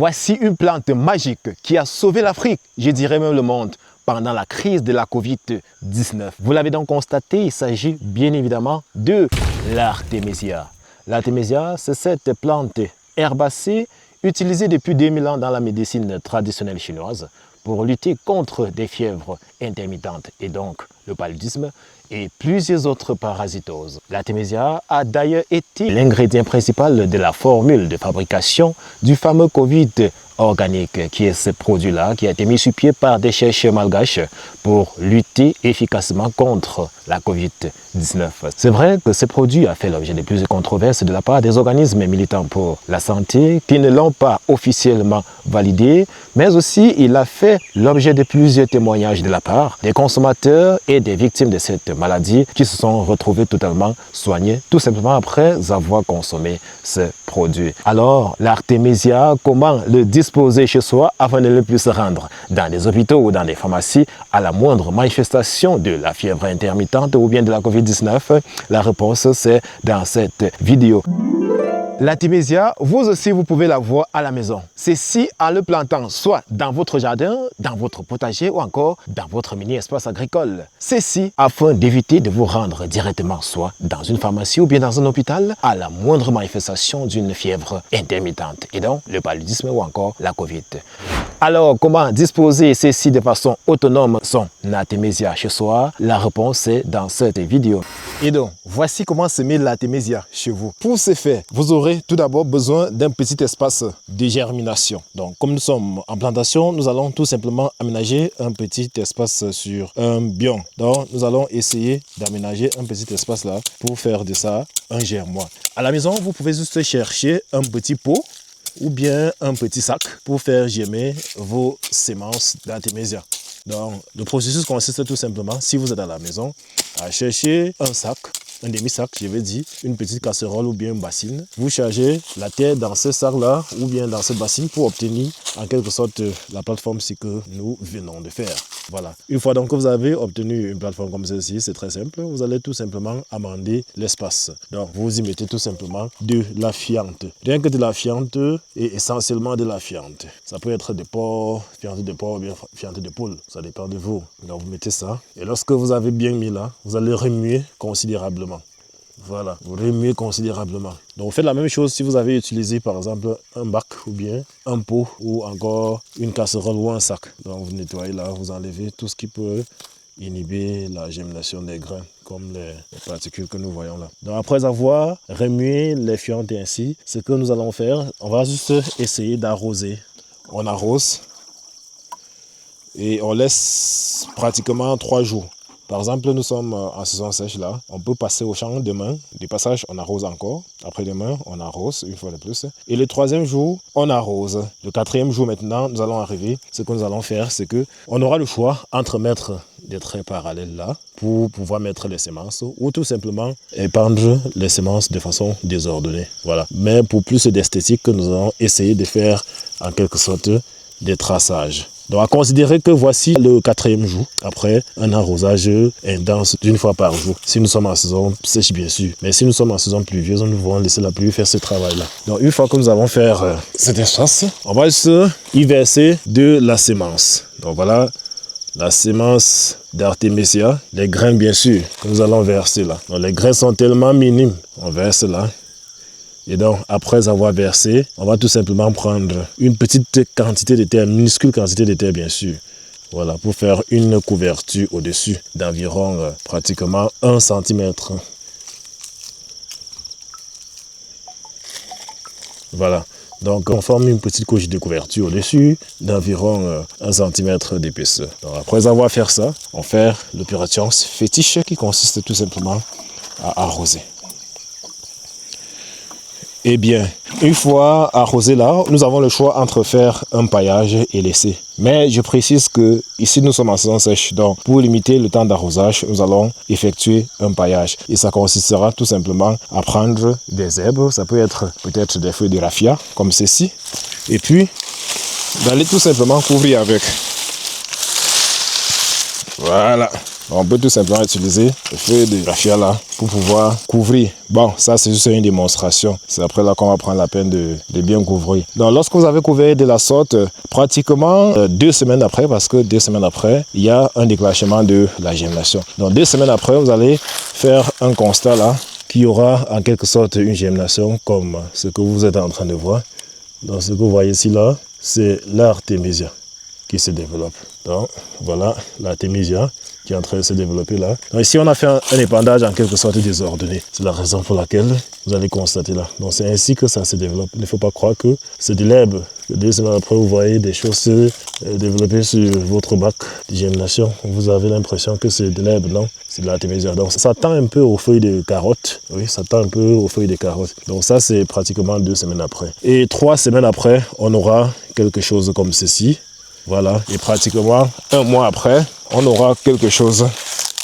voici une plante magique qui a sauvé l'Afrique, je dirais même le monde, pendant la crise de la Covid-19. Vous l'avez donc constaté, il s'agit bien évidemment de l'artémisia. L'artémisia, c'est cette plante herbacée utilisée depuis 2000 ans dans la médecine traditionnelle chinoise pour lutter contre des fièvres intermittentes et donc le paludisme et plusieurs autres parasitoses. L'artémisia a d'ailleurs été l'ingrédient principal de la formule de fabrication du fameux Covid organique, qui est ce produit-là qui a été mis sur pied par des chercheurs malgaches pour lutter efficacement contre la Covid-19. C'est vrai que ce produit a fait l'objet de plusieurs controverses de la part des organismes militants pour la santé qui ne l'ont pas officiellement validé, mais aussi il a fait l'objet de plusieurs témoignages de la part des consommateurs et des victimes de cette maladie qui se sont retrouvés totalement soignés, tout simplement après avoir consommé ce produit. Alors, l'artémisia, comment le disposer chez soi afin de ne plus se rendre dans des hôpitaux ou dans des pharmacies à la moindre manifestation de la fièvre intermittente ou bien de la Covid-19? La réponse, c'est dans cette vidéo. L'artémisia, vous aussi, vous pouvez la voir à la maison. Ceci en le plantant soit dans votre jardin, dans votre potager ou encore dans votre mini-espace agricole. Ceci afin d'éviter de vous rendre directement soit dans une pharmacie ou bien dans un hôpital à la moindre manifestation d'une fièvre intermittente et donc le paludisme ou encore la Covid. Alors, comment disposer ceci de façon autonome son artémisia chez soi? La réponse est dans cette vidéo. Et donc, voici comment semer l'artémisia chez vous. Pour ce faire, vous aurez tout d'abord besoin d'un petit espace de germination. Donc, comme nous sommes en plantation, nous allons tout simplement aménager un petit espace sur un biome. Donc, nous allons essayer d'aménager un petit espace là pour faire de ça un germoir. À la maison, vous pouvez juste chercher un petit pot ou bien un petit sac pour faire germer vos semences d'artémisia. Donc, le processus consiste tout simplement, si vous êtes à la maison, à chercher un sac, un demi-sac, je vais dire, une petite casserole ou bien une bassine. Vous chargez la terre dans ce sac-là ou bien dans cette bassine pour obtenir en quelque sorte la plateforme ce que nous venons de faire. Voilà. Une fois donc que vous avez obtenu une plateforme comme celle-ci, c'est très simple. Vous allez tout simplement amender l'espace. Donc, vous y mettez tout simplement de la fiente. Rien que de la fiente et essentiellement de la fiente. Ça peut être de porc, fiente de porc ou bien fiente de poule. Ça dépend de vous. Donc, vous mettez ça. Et lorsque vous avez bien mis là, vous allez remuer considérablement. Voilà, vous remuez considérablement. Donc vous faites la même chose si vous avez utilisé par exemple un bac ou bien un pot ou encore une casserole ou un sac. Donc vous nettoyez là, vous enlevez tout ce qui peut inhiber la germination des grains comme les particules que nous voyons là. Donc après avoir remué les fientes ainsi, ce que nous allons faire, on va juste essayer d'arroser. On arrose et on laisse pratiquement 3 jours. Par exemple, nous sommes en saison sèche là. On peut passer au champ demain. Du passage, on arrose encore. Après-demain, on arrose une fois de plus. Et le 3e jour, on arrose. Le 4e jour maintenant, nous allons arriver. Ce que nous allons faire, c'est que on aura le choix entre mettre des traits parallèles là pour pouvoir mettre les semences ou tout simplement épandre les semences de façon désordonnée. Voilà. Mais pour plus d'esthétique, nous allons essayer de faire en quelque sorte des traçages. Donc à considérer que voici le 4e jour, après un arrosage intense d'une fois par jour. Si nous sommes en saison sèche bien sûr, mais si nous sommes en saison pluvieuse, nous devons laisser la pluie faire ce travail-là. Donc une fois que nous avons fait cet espace, on va juste y verser de la sémence. Donc voilà la sémence d'artémisia, les grains bien sûr que nous allons verser là. Donc les grains sont tellement minimes, on verse là. Et donc, après avoir versé, on va tout simplement prendre une petite quantité de terre, une minuscule quantité de terre bien sûr. Voilà, pour faire une couverture au-dessus d'environ pratiquement 1 cm. Voilà, donc on forme une petite couche de couverture au-dessus d'environ 1 cm d'épaisseur. Donc après avoir fait ça, on fait l'opération fétiche qui consiste tout simplement à arroser. Eh bien, une fois arrosé là, nous avons le choix entre faire un paillage et laisser. Mais je précise que ici nous sommes en saison sèche, donc pour limiter le temps d'arrosage, nous allons effectuer un paillage. Et ça consistera tout simplement à prendre des herbes, ça peut être peut-être des feuilles de raffia, comme ceci, et puis d'aller tout simplement couvrir avec. Voilà. On peut tout simplement utiliser les feuilles de raffia là pour pouvoir couvrir. Bon, ça c'est juste une démonstration. C'est après là qu'on va prendre la peine de bien couvrir. Donc lorsque vous avez couvert de la sorte, pratiquement 2 semaines après, parce que 2 semaines après, il y a un déclenchement de la germination. Donc 2 semaines après, vous allez faire un constat là, qu'il y aura en quelque sorte une germination comme ce que vous êtes en train de voir. Donc ce que vous voyez ici là, c'est l'artémisia qui se développe. Donc voilà l'artémisia qui est en train de se développer là. Donc ici on a fait un épandage en quelque sorte désordonné. C'est la raison pour laquelle vous allez constater là. Donc c'est ainsi que ça se développe. Il ne faut pas croire que c'est de l'herbe. 2 semaines après vous voyez des choses se développer sur votre bac de germination. Vous avez l'impression que c'est de l'herbe, non? C'est de l'artémisia. Donc ça tend un peu aux feuilles de carottes. Oui, ça tend un peu aux feuilles de carottes. Donc ça c'est pratiquement 2 semaines après. Et 3 semaines après, on aura quelque chose comme ceci. Voilà, et pratiquement 1 mois après, on aura quelque chose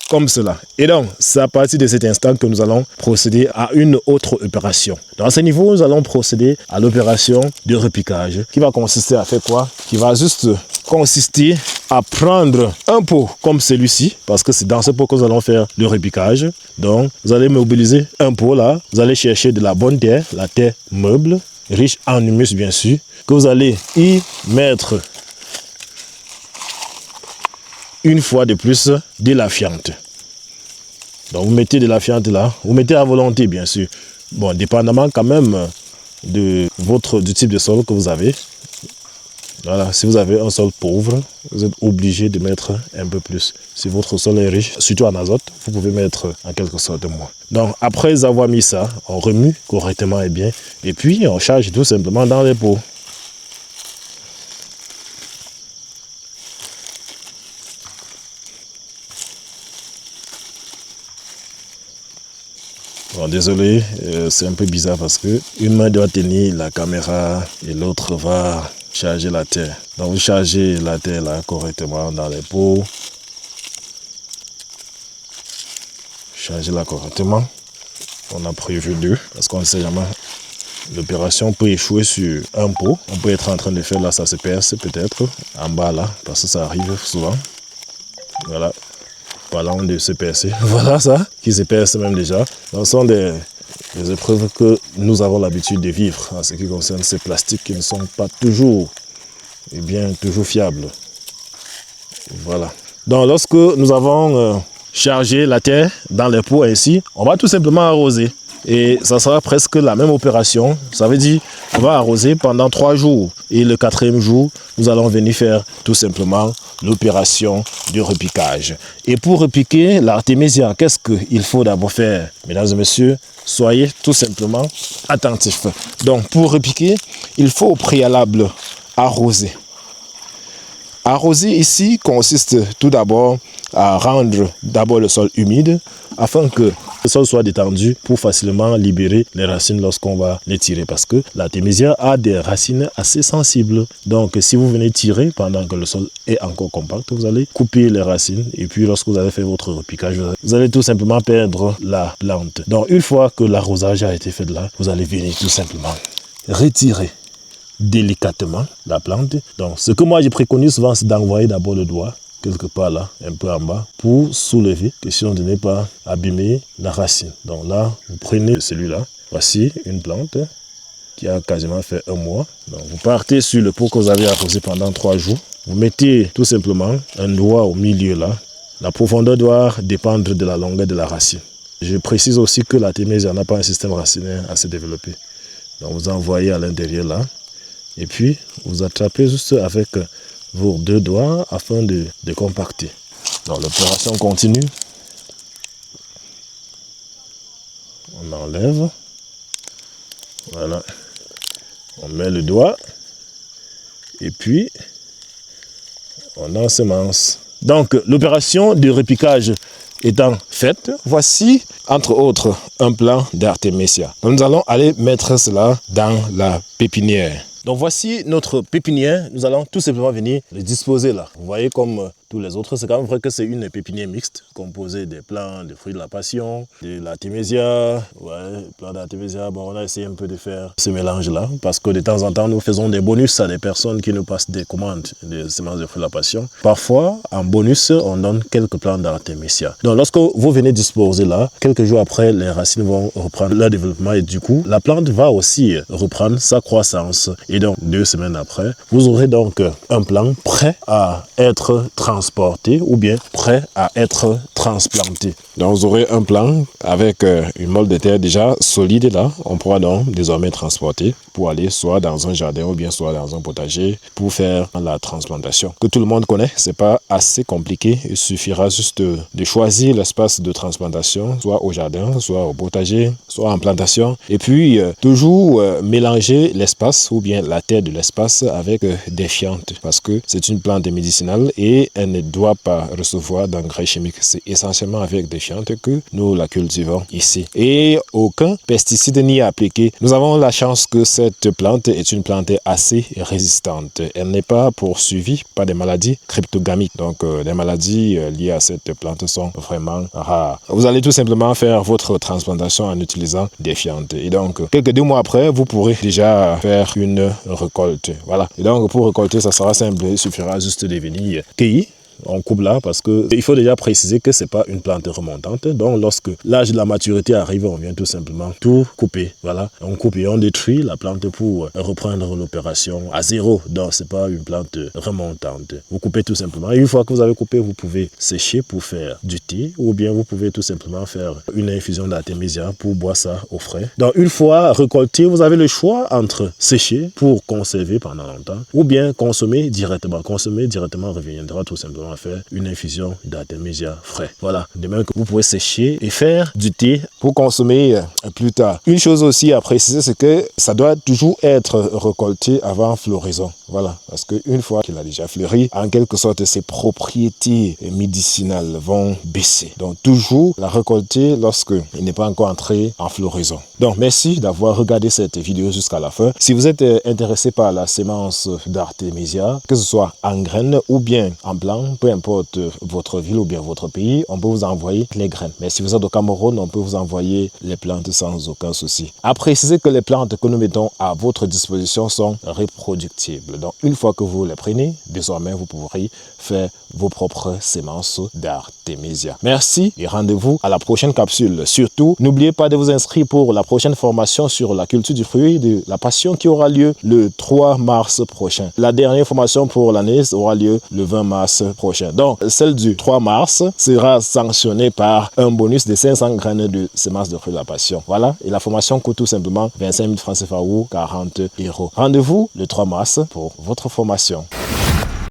comme cela. Et donc, c'est à partir de cet instant que nous allons procéder à une autre opération. Dans ce niveau, nous allons procéder à l'opération de repiquage, qui va consister à faire quoi? Qui va juste consister à prendre un pot comme celui-ci, parce que c'est dans ce pot que nous allons faire le repiquage. Donc, vous allez mobiliser un pot là, vous allez chercher de la bonne terre, la terre meuble, riche en humus bien sûr, que vous allez y mettre une fois de plus de la fiente. Donc vous mettez de la fiente là, vous mettez à volonté bien sûr. Bon, dépendamment quand même du type de sol que vous avez. Voilà, si vous avez un sol pauvre, vous êtes obligé de mettre un peu plus. Si votre sol est riche, surtout en azote, vous pouvez mettre en quelque sorte moins. Donc après avoir mis ça, on remue correctement et bien. Et puis on charge tout simplement dans les pots. Bon, désolé, c'est un peu bizarre parce que une main doit tenir la caméra et l'autre va charger la terre. Donc vous chargez la terre là correctement dans les pots. Chargez-la correctement. On a prévu 2 parce qu'on ne sait jamais. L'opération peut échouer sur un pot. On peut être en train de faire là, ça se perce peut-être en bas là parce que ça arrive souvent. Voilà. Parlant de se percer, voilà ça, qui se perce même déjà. Ce sont des épreuves que nous avons l'habitude de vivre en ce qui concerne ces plastiques qui ne sont pas toujours, toujours fiables. Voilà. Donc lorsque nous avons chargé la terre dans les pots ainsi, on va tout simplement arroser. Et ça sera presque la même opération. Ça veut dire qu'on va arroser pendant 3 jours. Et le 4e jour, nous allons venir faire tout simplement l'opération de repiquage. Et pour repiquer l'artémisia, qu'est-ce qu'il faut d'abord faire? Mesdames et messieurs, soyez tout simplement attentifs. Donc pour repiquer, il faut au préalable arroser. Arroser ici consiste tout d'abord à rendre d'abord le sol humide afin que le sol soit détendu pour facilement libérer les racines lorsqu'on va les tirer parce que l'artémisia a des racines assez sensibles. Donc si vous venez tirer pendant que le sol est encore compact, vous allez couper les racines et puis lorsque vous avez fait votre repiquage, vous allez tout simplement perdre la plante. Donc une fois que l'arrosage a été fait de là, vous allez venir tout simplement retirer délicatement la plante. Donc ce que moi je préconise souvent, c'est d'envoyer d'abord le doigt quelque part là, un peu en bas, pour soulever, question de ne pas abîmer la racine. Donc là, vous prenez celui-là. Voici une plante qui a quasiment fait 1 mois. Donc vous partez sur le pot que vous avez arrosé pendant 3 jours. Vous mettez tout simplement un doigt au milieu là. La profondeur doit dépendre de la longueur de la racine. Je précise aussi que l'artémisia n'a pas un système racinaire à se développer. Donc vous envoyez à l'intérieur là. Et puis, vous attrapez juste avec vos 2 doigts afin de compacter. Donc, l'opération continue. On enlève. Voilà. On met le doigt. Et puis, on ensemence. Donc, l'opération de repiquage étant faite, voici, entre autres, un plan d'artémisia. Nous allons aller mettre cela dans la pépinière. Donc voici notre pépinière, nous allons tout simplement venir le disposer là. Vous voyez comme tous les autres. C'est quand même vrai que c'est une pépinière mixte composée des plants, des fruits de la passion, de l'artémisia. Ouais, plants d'artémisia. Bon, on a essayé un peu de faire ce mélange-là parce que de temps en temps, nous faisons des bonus à des personnes qui nous passent des commandes de semences de fruits de la passion. Parfois, en bonus, on donne quelques plants d'artémisia. Donc, lorsque vous venez disposer là, quelques jours après, les racines vont reprendre leur développement et du coup, la plante va aussi reprendre sa croissance. Et donc, 2 semaines après, vous aurez donc un plant prêt à être transporté ou bien prêt à être transplanté. Donc, vous aurez un plant avec une molle de terre déjà solide là. On pourra donc désormais transporter pour aller soit dans un jardin ou bien soit dans un potager pour faire la transplantation. Que tout le monde connaît, c'est pas assez compliqué. Il suffira juste de choisir l'espace de transplantation, soit au jardin, soit au potager, soit en plantation. Et puis, toujours mélanger l'espace ou bien la terre de l'espace avec des fientes parce que c'est une plante médicinale et elle ne doit pas recevoir d'engrais chimiques. C'est essentiellement avec des fientes que nous la cultivons ici. Et aucun pesticide n'y est appliqué. Nous avons la chance que cette plante est une plante assez résistante. Elle n'est pas poursuivie par des maladies cryptogamiques. Donc, les maladies liées à cette plante sont vraiment rares. Vous allez tout simplement faire votre transplantation en utilisant des fientes. Et donc, quelques 2 mois après, vous pourrez déjà faire une récolte. Voilà. Et donc, pour récolter, ça sera simple. Il suffira juste de venir cueillir. On coupe là parce que il faut déjà préciser que c'est pas une plante remontante. Donc lorsque l'âge de la maturité arrive, on vient tout simplement tout couper. Voilà, on coupe et on détruit la plante pour reprendre l'opération à zéro. Donc c'est pas une plante remontante. Vous coupez tout simplement. Et une fois que vous avez coupé, vous pouvez sécher pour faire du thé ou bien vous pouvez tout simplement faire une infusion d'artémisia pour boire ça au frais. Donc une fois récolté, vous avez le choix entre sécher pour conserver pendant longtemps ou bien consommer directement. Consommer directement reviendra tout simplement à faire une infusion d'artémisia frais. Voilà, de même que vous pouvez sécher et faire du thé pour consommer plus tard. Une chose aussi à préciser, c'est que ça doit toujours être récolté avant floraison. Voilà, parce qu'une fois qu'il a déjà fleuri, en quelque sorte, ses propriétés médicinales vont baisser. Donc toujours la récolter lorsqu'il n'est pas encore entré en floraison. Donc merci d'avoir regardé cette vidéo jusqu'à la fin. Si vous êtes intéressé par la sémence d'artémisia, que ce soit en graines ou bien en blanc, peu importe votre ville ou bien votre pays, on peut vous envoyer les graines. Mais si vous êtes au Cameroun, on peut vous envoyer les plantes sans aucun souci. À préciser que les plantes que nous mettons à votre disposition sont reproductibles. Donc une fois que vous les prenez, désormais vous pourrez faire vos propres sémences d'artémisia. Merci et rendez-vous à la prochaine capsule. Surtout, n'oubliez pas de vous inscrire pour la prochaine formation sur la culture du fruit de la passion qui aura lieu le 3 mars prochain. La dernière formation pour l'année aura lieu le 20 mars prochain. Donc, celle du 3 mars sera sanctionnée par un bonus de 500 graines de semences de fruits de la passion. Voilà, et la formation coûte tout simplement 25 000 francs CFA ou 40 €. Rendez-vous le 3 mars pour votre formation.